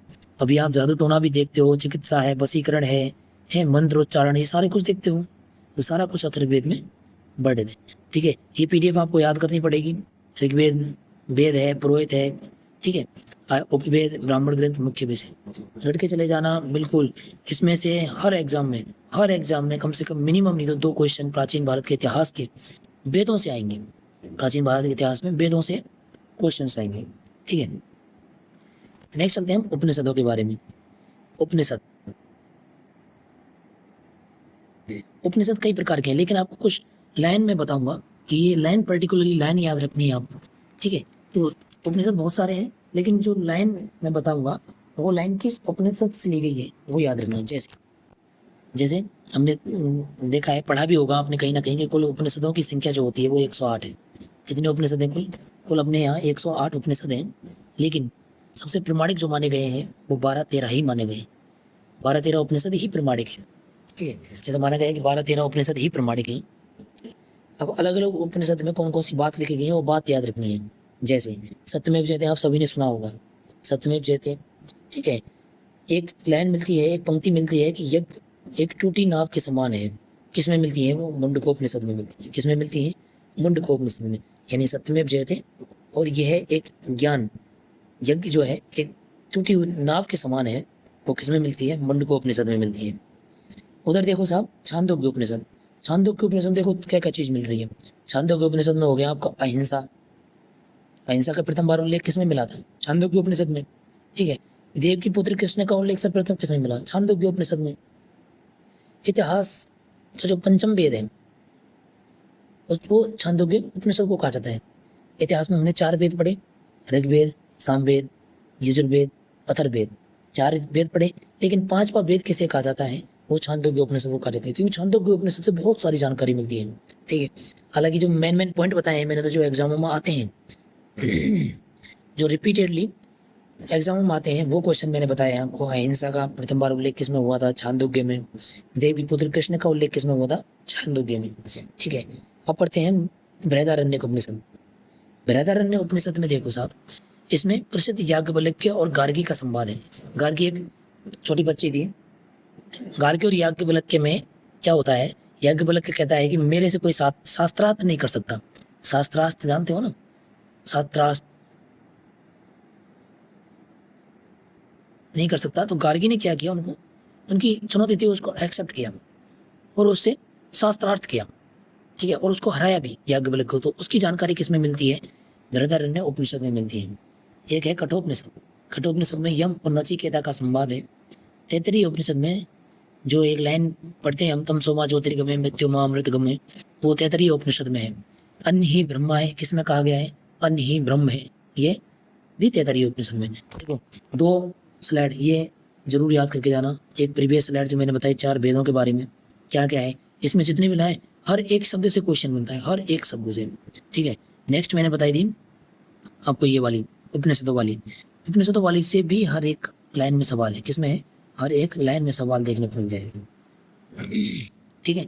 A: अभी आप जादू टोना भी देखते हो, चिकित्सा है, वशीकरण है मंत्रोच्चारण, ये सारे कुछ देखते हो। तो सारा कुछ अथर्ववेद में वर्णित है। ठीक है, ये पीडीएफ आपको याद करनी पड़ेगी। ऋग्वेद वेद है, पुरोहित है। ठीक है, उपवेद, ब्राह्मण ग्रंथ, मुख्य विषय लड़के चले जाना बिल्कुल। इसमें से हर एग्जाम में कम से कम मिनिमम नहीं तो 2 क्वेश्चन प्राचीन भारत के इतिहास के वेदों से आएंगे। प्राचीन भारत के इतिहास में वेदों से क्वेश्चन आएंगे। ठीक है, नेक्स्ट चलते हैं हम उपनिषदों के बारे में। उपनिषद उपनिषद कई प्रकार के हैं, लेकिन आपको कुछ लाइन में बताऊंगा कि ये लाइन पर्टिकुलरली लाइन याद रखनी है आपको, ठीक है। तो उपनिषद बहुत सारे हैं, लेकिन जो लाइन मैं बताऊंगा वो लाइन किस उपनिषद से ली गई है वो याद रखना है। जैसे जैसे हमने देखा है, पढ़ा भी होगा आपने कहीं ना कहीं कि कुल उपनिषदों की संख्या जो होती है वो 108 है। कितने उपनिषद हैं कुल? कुल अपने यहाँ 108 उपनिषद हैं, लेकिन सबसे प्रमाणिक जो माने गए हैं वो 12-13 ही माने गए। 12-13 उपनिषद ही प्रमाणिक है, ठीक है। जैसे माना गया है कि 12-13 उपनिषद ही प्रमाणिक है। अब अलग अलग उपनिषद में कौन कौन सी बात लिखी गई है वो बात याद रखनी है। जैसे सत्यमेव जयते आप सभी ने सुना होगा, सत्यमेव जयते, ठीक है। एक लाइन मिलती है, एक पंक्ति मिलती है कि यज्ञ एक टूटी नाव के समान है। किसमें मिलती है वो? मुंडकोपनिषद में मिलती है। किसमें मिलती है? मुंडकोपनिषद में। यानी सत्यमेव जयते और यह एक ज्ञान यज्ञ जो है एक टूटी हुई नाव के समान है, वो किसमें मिलती है? मुंडकोपनिषद में मिलती है। उधर देखो साहब छांदोग्य उपनिषद, छांदोग्य उपनिषद देखो क्या क्या चीज मिल रही है। छांदोग्य उपनिषद में हो गया आपका अहिंसा, अहिंसा का प्रथम बार उल्लेख किसमें मिला था? छांदोग्य उपनिषद में, ठीक है। देव की पुत्र कृष्ण का उल्लेख सर्वप्रथम किसमें मिला? छांदोग्य उपनिषद में। इतिहास तो जो पंचम वेद है उसको छांदोग्य उपनिषद को कहा जाता है। इतिहास में हमने 4 वेद पढ़े, ऋग्वेद, सामवेद, यजुर्वेद, अथर्ववेद, 4 वेद पढ़े, लेकिन 5वां वेद किसे कहा जाता है? वो छांदोग्य उपनिषद को कहा जाता है, क्योंकि छांदोग्य उपनिषद से बहुत सारी जानकारी मिलती है, ठीक है। हालांकि जो मेन पॉइंट बताए हैं मैंने, तो जो एग्जामों में आते हैं जो रिपीटेडली एग्जाम में आते हैं वो क्वेश्चन मैंने बताया आपको। अहिंसा का प्रथम बार उल्लेख किसमें हुआ था? छांदोग्य में। देवी पुत्र कृष्ण का उल्लेख किसमें हुआ था? छांदोग्य में, ठीक है। अब पढ़ते हैं बृहदारण्यक उपनिषद। बृहदारण्यक उपनिषद में देखो साहब, इसमें प्रसिद्ध याज्ञवल्क्य और गार्गी का संवाद है। गार्गी एक छोटी बच्ची थी। गार्गी और याज्ञवल्क्य में क्या होता है? याज्ञवल्क्य कहता है कि मेरे से कोई शास्त्रार्थ नहीं कर सकता। शास्त्रार्थ जानते हो ना? शास्त्रार्थ नहीं कर सकता, तो गार्गी ने क्या किया, उनको उनकी चुनौती थी, उसको एक्सेप्ट किया और उससे शास्त्रार्थ किया, ठीक है, और उसको हराया भी याज्ञवल्क्य को। तो उसकी जानकारी किसमें मिलती है? बृहदारण्यक उपनिषद में मिलती है। एक है कठोपनिषद। कठोपनिषद में यम और नचिकेता का संवाद है। तैत्तिरीय उपनिषद में जो एक लाइन पढ़ते हैं हम, तम सोमा ज्योतिर्गमय मृत्युमा अमृतगमय, वो तैत्तिरीय उपनिषद में है। अन्न ही ब्रह्मा है, किसमें कहा गया है? अन्न ही ब्रह्म है, ये भी तैत्तिरीय उपनिषद में। देखो 2 स्लाइड ये जरूर याद करके जाना। एक प्रीवियस स्लाइड जो मैंने बताई 4 वेदों के बारे में, क्या क्या है इसमें, जितने भी लाए हर एक शब्द से क्वेश्चन बनता है, हर एक शब्द से, ठीक है। नेक्स्ट मैंने बताई थी आपको ये वाली उपनिषदों वाली, उपनिषदों वाली से भी हर एक लाइन में सवाल है। किसमें है? हर एक लाइन में सवाल देखने को मिल जाएगा, ठीक है।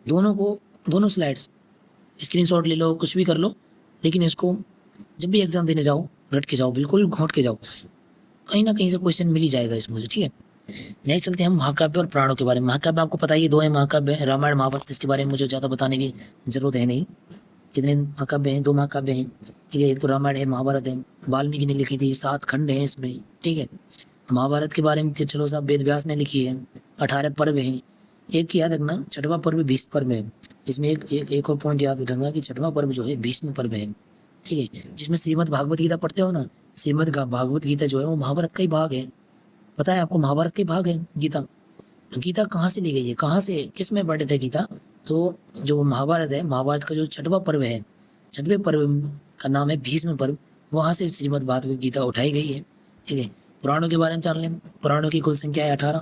A: दोनों स्लाइड्स स्क्रीनशॉट ले लो, कुछ भी कर लो, लेकिन इसको जब भी एग्जाम देने जाओ रट के जाओ, बिल्कुल घोट के जाओ, कहीं ना कहीं से क्वेश्चन मिल ही जाएगा इसमें से, ठीक है। नेक्स्ट चलते हैं हम महाकाव्य और पुराणों के बारे में। महाकाव्य आपको पता ही 2 है महाकाव्य है, रामायण महाभारत। इसके बारे में मुझे ज्यादा बताने की जरूरत है नहीं। कितने महाकाव्य हैं? 2 महाकाव्य हैं, ठीक है। एक तो रामायण है, महाभारत है, वाल्मीकि ने लिखी थी, 7 खंड है इसमें, ठीक है। महाभारत के बारे में चलो साहब वेद व्यास ने लिखी है, 18 पर्व है। एक याद रखना, 6वां पर्व भीष्म पर्व है। इसमें एक और पॉइंट याद रखना कि 6वां पर्व जो है भीष्म पर्व है, ठीक है। जिसमें श्रीमद् भागवत गीता पढ़ते हो ना, श्रीमद् भागवत गीता जो है वो महाभारत का ही भाग है। पता है आपको? महाभारत के भाग है गीता। तो गीता कहाँ से ली गई है, कहाँ से, किस में वर्णित है गीता? तो जो महाभारत है, महाभारत का जो 6वां पर्व है, 6वें पर्व का नाम है भीष्म पर्व, वहां से श्रीमद् भागवत गीता उठाई गई है, ठीक है। पुराणों के बारे में जान लें। पुराणों की कुल संख्या है 18।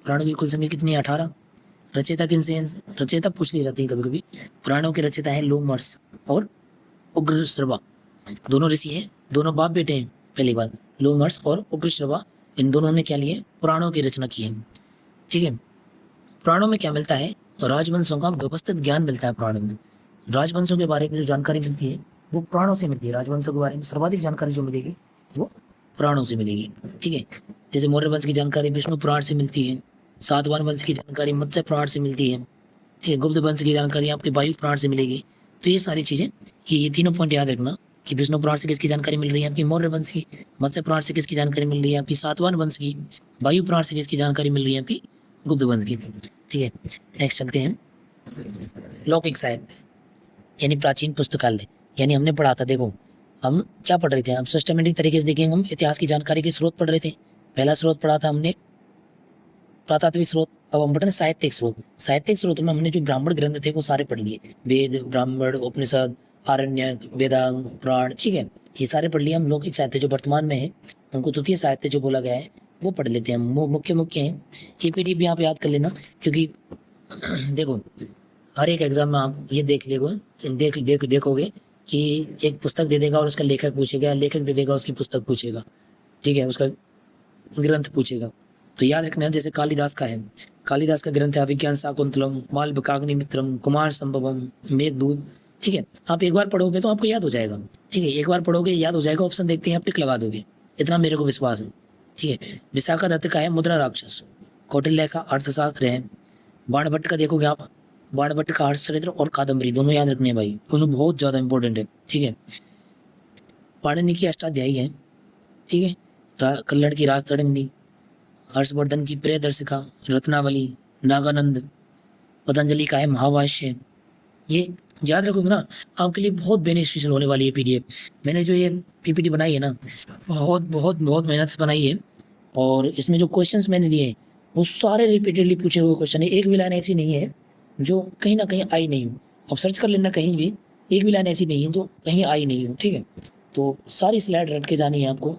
A: पुराणों की कुल संख्या कितनी है? 18। रचयिता किनसे? रचयिता पूछ ली जाती है कभी कभी। पुराणों के रचयिता है लोमहर्ष और उग्रश्रवा, दोनों ऋषि हैं, दोनों बाप बेटे हैं। पहली बात, लोमहर्ष और उग्रश्रवा, इन दोनों ने क्या लिए? पुराणों की रचना की है, ठीक है। पुराणों में क्या मिलता है? राजवंशों का व्यवस्थित ज्ञान मिलता है पुराणों में। राजवंशों के बारे में जो जानकारी मिलती है वो पुराणों से मिलती है। राजवंशों के बारे में सर्वाधिक जानकारी जो मिलेगी वो पुराणों से मिलेगी, ठीक है। जैसे मौर्य वंश की जानकारी विष्णु पुराण से मिलती है, सातवाहन वंश की जानकारी मत्स्य पुराण से मिलती है, ठीक है। गुप्त वंश की जानकारी आपके वायु पुराण से मिलेगी। तो ये सारी चीजें, ये तीनों पॉइंट याद रखना कि विष्णु पुराण से किसकी जानकारी मिल रही है? आपकी मौर्य वंश की। मत्स्य पुराण से किसकी जानकारी मिल रही है? आपकी सातवाहन वंश की। वायु पुराण से किसकी जानकारी मिल रही है? आपकी गुप्त वंश की, ठीक है। नेक्स्ट चलते हैं लौकिक साहित्य यानी प्राचीन पुस्तकालय। यानी हमने पढ़ा था, देखो हम क्या पढ़ रहे थे, हम सिस्टमेटिक तरीके से देखेंगे। हम इतिहास की जानकारी के स्रोत पढ़ रहे थे। पहला स्रोत पढ़ा था हमने प्रातात्विक स्रोत। अब हम पढ़ रहे हैं साहित्यिक स्रोत। साहित्यिक स्रोत में हमने जो ब्राह्मण ग्रंथ थे वो सारे पढ़ लिए, वेद, ब्राह्मण, उपनिषद, आरण्यक, वेदांग, पुराण, ठीक है, ये सारे पढ़ लिए हम। लौकिक साहित्य जो वर्तमान में है उनको द्वितीय साहित्य जो बोला गया है वो पढ़ लेते हैं हम, मुख्य मुख्य हैं। ये पीडीएफ भी आप याद कर लेना, क्योंकि देखो हर एक एग्जाम में आप ये देखोगे कि एक पुस्तक दे देगा और उसका लेखक पूछेगा, लेखक दे देगा उसकी पुस्तक पूछेगा, ठीक है, उसका ग्रंथ पूछेगा। तो याद रखना, जैसे कालिदास का है, कालिदास का ग्रंथ है अभिज्ञान शाकुंतलम, मालविकाग्निमित्रम, कुमार संभवम, मेघदूत, ठीक है। आप एक बार पढ़ोगे तो आपको याद हो जाएगा, ठीक है, एक बार पढ़ोगे याद हो जाएगा, ऑप्शन देखते हैं आप टिक लगा दोगे, इतना मेरे को विश्वास है, ठीक है। विशाखा दत्त का है मुद्रा राक्षस, कौटिल्य का अर्थशास्त्र है, बाणभट्ट का देखोगे आप, बाणभट्ट का हर्षचरित्र और कादम्बरी दोनों याद रखने हैं भाई, दोनों बहुत ज्यादा इंपॉर्टेंट है, ठीक है। पाणिनि की अष्टाध्यायी है, ठीक है, कल्लड़ की राज तरंगी, हर्षवर्धन की प्रियदर्शिका, रत्नावली, नागानंद, पतंजलि का है महाभाष्य। ये याद रखोगे ना, आपके लिए बहुत बेनिफिशियल होने वाली है पीडीएफ। मैंने जो ये पीपीटी बनाई है ना, बहुत बहुत बहुत मेहनत से बनाई है, और इसमें जो क्वेश्चंस मैंने दिए हैं वो सारे रिपीटेडली पूछे हुए क्वेश्चन है, एक भी लाइन ऐसी नहीं है जो कहीं ना कहीं आई नहीं हो। अब सर्च कर लेना कहीं भी, एक भी लाइन ऐसी नहीं है जो कहीं आई नहीं हो, ठीक है। तो सारी स्लाइड रट के जानी है आपको,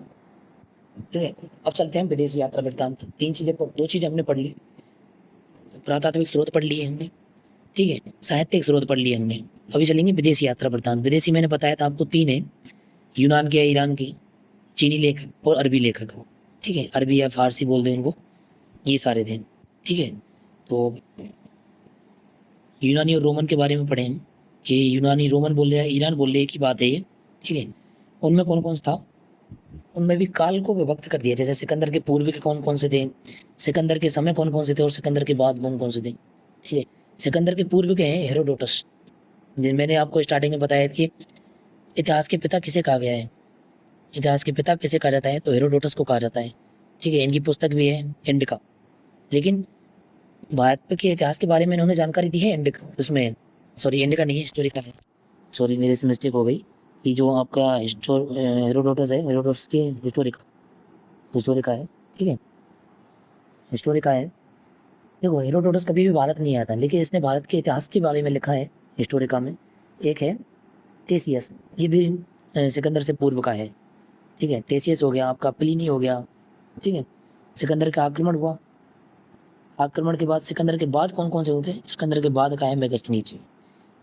A: ठीक है। अब चलते हैं विदेश यात्रा वृत्तांत। दो चीजें हमने पढ़ ली, पुरातात्विक स्रोत पढ़ लिए हमने, ठीक है, साहित्यिक स्रोत पढ़ लिए हमने। अभी चलेंगे विदेशी यात्रा वृत्तांत। विदेशी मैंने बताया था आपको तीन है, यूनान के, ईरान की, चीनी लेखक और अरबी लेखक, ठीक है, अरबी या फारसी बोल दें उनको, ये सारे थे, ठीक है। तो यूनानी और रोमन के बारे में पढ़े हम कि यूनानी रोमन बोल रहे हैं, ईरान बोल रहे, एक ही बात है ये, ठीक है। उनमें कौन कौन था, उनमें भी काल को विभक्त कर दिया, जैसे सिकंदर के पूर्व के कौन कौन से थे, सिकंदर के समय कौन कौन से थे, और सिकंदर के बाद कौन कौन से थे, ठीक है। सिकंदर के पूर्व के हैं हेरोडोटस, जिन मैंने आपको स्टार्टिंग में बताया कि इतिहास के पिता किसे कहा गया है, इतिहास के पिता किसे कहा जाता है, तो हेरोडोटस को कहा जाता है, ठीक है। इनकी पुस्तक भी है इंडिका, लेकिन भारत के इतिहास के बारे में इन्होंने जानकारी दी है इंडिका, उसमें सॉरी इंडिका नहीं, हिस्टोरिका है, सॉरी मेरे से मिस्टेक हो गई, कि जो आपका हेरोडोटस है, हेरोडोटस के हिस्टोरिका, हिस्टोरिका है, ठीक है, हिस्टोरिका है। देखो हेरोडोटस कभी भी भारत नहीं आया था, लेकिन इसने भारत के इतिहास के बारे में लिखा है हिस्टोरिका में। एक है टेसियस, ये भी सिकंदर से पूर्व का है, ठीक है। टेसियस हो गया आपका, प्लिनी हो गया, ठीक है। सिकंदर का आक्रमण हुआ, आक्रमण के बाद सिकंदर के बाद कौन कौन से होते हैं, सिकंदर के बाद का है मेगास्थनीज,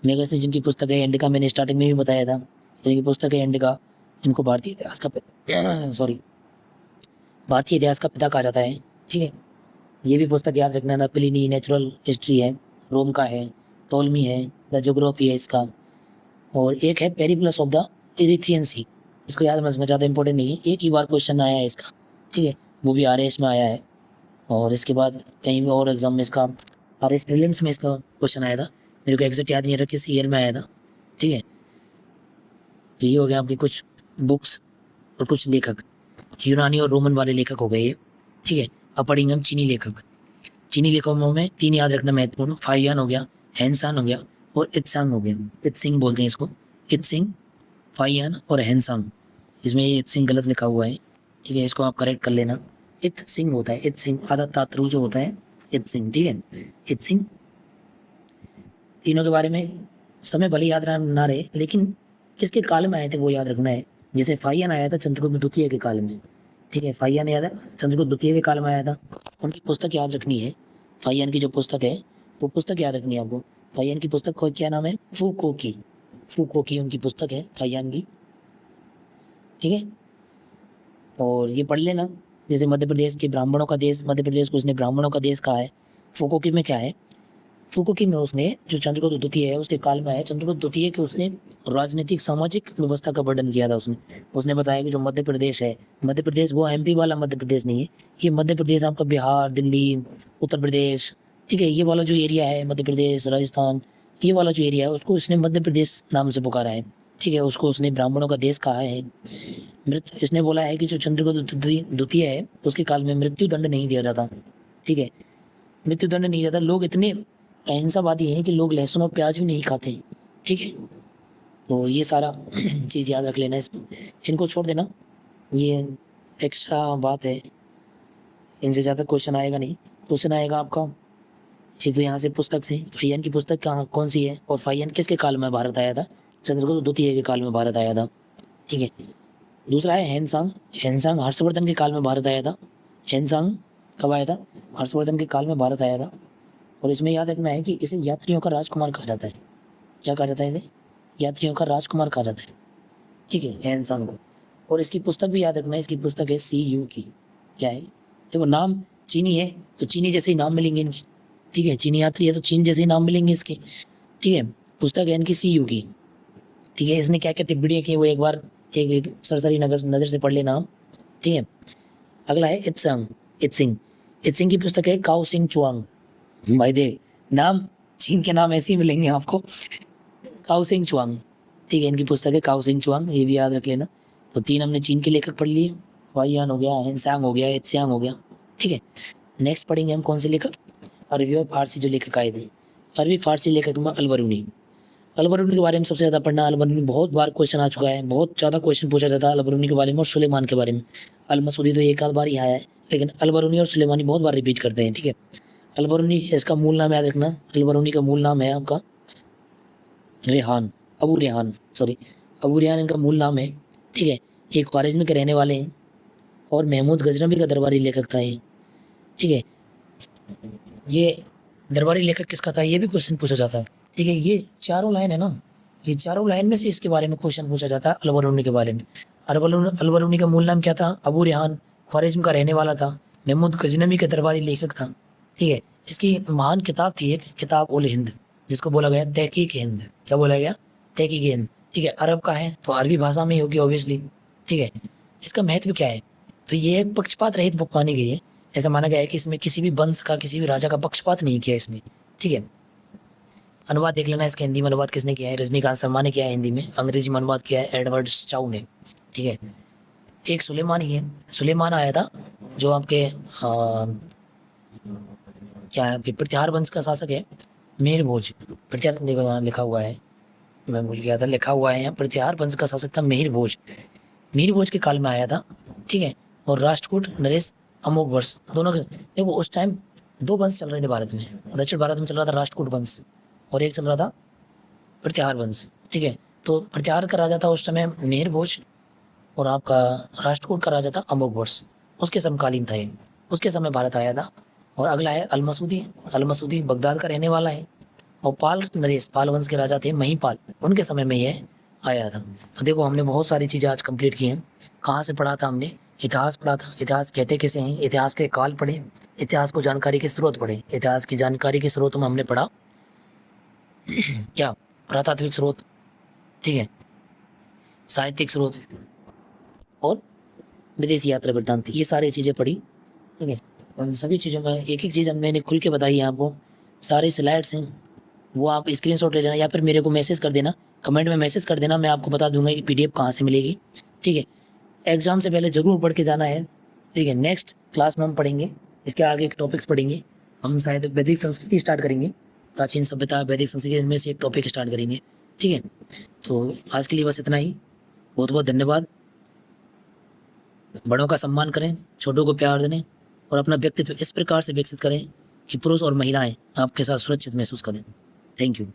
A: मेगास्थनीज जिनकी पुस्तक है इंडिका, मैंने स्टार्टिंग में भी बताया था, इनकी पुस्तक है इंडिका। इनको भारतीय इतिहास का सॉरी भारतीय इतिहास का पिता कहा जाता है, ठीक है। ये भी पुस्तक याद रखना ना, प्लिनी नेचुरल हिस्ट्री है, रोम का है, टोलमी है, द ज्योग्राफी है इसका, और एक है पेरिप्लस ऑफ द इरिथ्रियन सी, इसको याद रखना, ज़्यादा इंपॉर्टेंट नहीं है, एक ही बार क्वेश्चन आया है इसका, ठीक है, वो भी आरएस में आया है, और इसके बाद कहीं भी और एग्जाम में इसका, आरएस प्रीलिम्स में इसका क्वेश्चन आया था, मेरे को एग्जैक्ट याद नहीं रहा किस ईयर में आया था, ठीक है। तो ये हो गया आपकी कुछ बुक्स और कुछ लेखक, यूनानी और रोमन वाले लेखक हो गए ये, ठीक है। अब पढ़ेंगे हम चीनी लेखक। चीनी लेखकों में तीन याद रखना महत्वपूर्ण, फाइयान हो गया, हैंसान हो गया, और इत्सांग हो गया, इत्सिंग बोलते हैं इसको, इत्सिंग, फाइयान और हैंसान। इसमें ये इत्सिंग गलत लिखा हुआ है, ठीक है, इसको आप करेक्ट कर लेना, इत्सिंग होता है, इत्सिंग आधा तात्रु जो होता है, इत्सिंग, ठीक है, इत्सिंग। तीनों के बारे में समय भले याद ना रहे, लेकिन किसके काल में आए थे वो याद रखना है। जैसे फाइयान आया था चंद्रगुप्त द्वितीय के काल में, ठीक है, फाइयान याद है चंद्रगुप्त द्वितीय के काल में आया था, उनकी पुस्तक याद रखनी है। फाइयान की जो पुस्तक है वो पुस्तक याद रखनी है आपको। फाइयान की पुस्तक को क्या नाम है, फूकोकी, फूकोकी उनकी पुस्तक है फाइयान की, ठीक है। और ये पढ़ लेना, जैसे मध्य प्रदेश के ब्राह्मणों का देश, मध्य प्रदेश को उसने ब्राह्मणों का देश कहा है। फूकोकी में क्या है, फूकोकी में उसने जो चंद्रगुप्त द्वितीय है उसके काल में है, चंद्रगुप्त द्वितीय के उसने राजनीतिक सामाजिक व्यवस्था का वर्णन किया था। उसने बताया कि जो मध्य प्रदेश है, मध्य प्रदेश वो एमपी वाला मध्य प्रदेश नहीं है, ये मध्य प्रदेश आपका बिहार, दिल्ली, उत्तर प्रदेश, ठीक है, ये वाला जो एरिया है मध्य प्रदेश, राजस्थान, ये वाला जो एरिया है उसको उसने मध्य प्रदेश नाम से पुकारा है, ठीक है। उसको उसने ब्राह्मणों का देश कहा है। इसने बोला है कि जो चंद्रगुप्त द्वितीय है उसके काल में मृत्यु दंड नहीं दिया जाता, ठीक है, मृत्यु दंड नहीं जाता। लोग इतने अहिंसावादी हैं कि लोग लहसुन और प्याज भी नहीं खाते, ठीक है। तो ये सारा चीज़ याद रख लेना, इनको छोड़ देना, ये एक्स्ट्रा बात है, इनसे ज़्यादा क्वेश्चन आएगा नहीं। क्वेश्चन आएगा आपका ये तो यहाँ से पुस्तक से, फाहियान की पुस्तक कहाँ कौन सी है और फाहियान किसके काल में भारत आया था? चंद्रगुप्त द्वितीय के काल में भारत आया था। ठीक है, दूसरा है हैनसांग। हैनसांग हर्षवर्धन के काल में भारत आया था। हैनसांग कब आया था? हर्षवर्धन के काल में भारत आया था। और इसमें याद रखना है कि इसे यात्रियों का राजकुमार कहा जाता है। क्या कहा जाता है इसे? यात्रियों का राजकुमार कहा जाता है। ठीक है, हैनसांग को। और इसकी पुस्तक भी याद रखना है, इसकी पुस्तक है सी यू की। क्या है? देखो नाम चीनी है तो चीनी जैसे ही नाम मिलेंगे इनके। ठीक है, चीनी यात्री है तो चीन जैसे ही नाम मिलेंगे इसके। ठीक है, पुस्तक है इनकी सी यू की। ठीक है, इसने क्या क्या टिप्पणियाँ की वो एक बार एक सरसरी नजर से पढ़ लेना। ठीक है, अगला है इत्संग। इत्सिंग इत्सिंग की पुस्तक है काओ सिंग चुआंग। भाई देख, नाम चीन के नाम ऐसे ही मिलेंगे आपको। काओ सिंग चुआंग। ठीक है, इनकी पुस्तक है काओ सिंग चुआंग, ये भी याद रख लेना। तो 3 हमने चीन के लेखक पढ़ लिए, फाहियान हो गया, हैनसांग हो गया, इत्स्यांग हो गया। ठीक है, नेक्स्ट पढ़ेंगे हम कौन से लेखक? अरबी और फारसी जो लेखक आए थे। अरबी फारसी लेखक में अलबरूनी। अलबरूनी के बारे में सबसे ज़्यादा पढ़ना। अलबरूनी बहुत बार क्वेश्चन आ चुका है, बहुत ज़्यादा क्वेश्चन पूछा जाता है अलबरूनी के बारे में और सुलेमान के बारे में। अलमसूदी तो एक आध बार ही आया है, लेकिन अलबरूनी और सुलेमानी बहुत बार रिपीट करते हैं। ठीक है, अलबरूनी इसका मूल नाम याद रखना। अलबरूनी का मूल नाम है आपका रेहान, अबू रेहान, सॉरी अबू रेहान इनका मूल नाम है। ठीक है, ये ख्वारिज़्म के रहने वाले हैं और महमूद गजनवी का दरबारी लेखक था ये। ठीक है, ये दरबारी लेखक किसका था ये भी क्वेश्चन पूछा जाता है। ठीक है, ये चारों लाइन है ना, ये चारों लाइन में से इसके बारे में क्वेश्चन पूछा जाता है अलबरूनी के बारे में। अलबरूनी का मूल नाम क्या था? अबू रेहान, ख्वारिज़्म का रहने वाला था, महमूद गजनवी का दरबारी लेखक था। ठीक है, इसकी महान किताब थी एक किताब उल हिंद, जिसको बोला गया तहकीक हिंद। क्या बोला गया? तहकीक हिंद। ठीक है, अरब का है तो अरबी भाषा में ही होगी ऑब्वियसली। ठीक है, इसका महत्व क्या है? तो ये एक पक्षपात रहित बुक मानी गई है। ऐसा माना गया है कि इसमें किसी भी वंश का, किसी भी राजा का पक्षपात नहीं किया इसने। ठीक है, अनुवाद देख लेना इसका, हिंदी में अनुवाद किसने किया है? रजनीकांत शर्मा ने किया है हिंदी में। अंग्रेजी में अनुवाद किया है एडवर्ड चाउ ने। ठीक है, एक सुलेमान ही है। सुलेमान आया था जो आपके क्या है, आपके प्रतिहार वंश का शासक है मेर भोज। प्रतिहार देखो यहाँ लिखा हुआ है, मैं भूल गया था, लिखा हुआ है यहाँ प्रतिहार वंश का शासक था मिहिर भोज। मिहिर भोज के काल में आया था। ठीक है, और राष्ट्रकूट नरेश अमोघ वर्ष दोनों के। देखो उस टाइम 2 वंश चल रहे थे भारत में। दक्षिण भारत में चल रहा था राष्ट्रकूट वंश और एक चल रहा था प्रतिहार वंश। ठीक है, तो प्रतिहार का राजा था उस समय मिहिर भोज और आपका राष्ट्रकूट का राजा था अमोघ वर्ष। उसके समकालीन था ये, उसके समय भारत आया था। और अगला है अलमसूदी। अलमसूदी बगदाद का रहने वाला है और पाल नरेश, पाल वंश के राजा थे महिपाल, उनके समय में ये आया था। तो देखो हमने बहुत सारी चीज़ें आज कंप्लीट की हैं। कहाँ से पढ़ा था हमने? इतिहास पढ़ा था। इतिहास कहते किसे हैं? इतिहास के काल पढ़े, इतिहास को जानकारी के स्रोत पढ़े। इतिहास की जानकारी के स्रोत में हमने पढ़ा क्या? पुरातात्विक स्रोत, ठीक है, साहित्यिक स्रोत और विदेशी यात्रा वृत्तांत, ये सारी चीज़ें पढ़ी। ठीक है, और सभी चीज़ों में एक एक चीज़ मैंने खुल के बताई है आपको। सारे स्लाइड्स हैं वो आप स्क्रीनशॉट ले लेना या फिर मेरे को मैसेज कर देना, कमेंट में मैसेज कर देना, मैं आपको बता दूंगा कि पीडीएफ कहाँ से मिलेगी। ठीक है, एग्जाम से पहले ज़रूर पढ़ के जाना है। ठीक है, नेक्स्ट क्लास में हम पढ़ेंगे इसके आगे के टॉपिक्स पढ़ेंगे। हम शायद वैदिक संस्कृति स्टार्ट करेंगे, प्राचीन सभ्यता वैदिक संस्कृति में से एक टॉपिक स्टार्ट करेंगे। ठीक है, तो आज के लिए बस इतना ही। बहुत बहुत धन्यवाद। बड़ों का सम्मान करें, छोटों को प्यार दें और अपना व्यक्तित्व इस प्रकार से विकसित करें कि पुरुष और महिलाएं आपके साथ सुरक्षित महसूस करें। Thank you.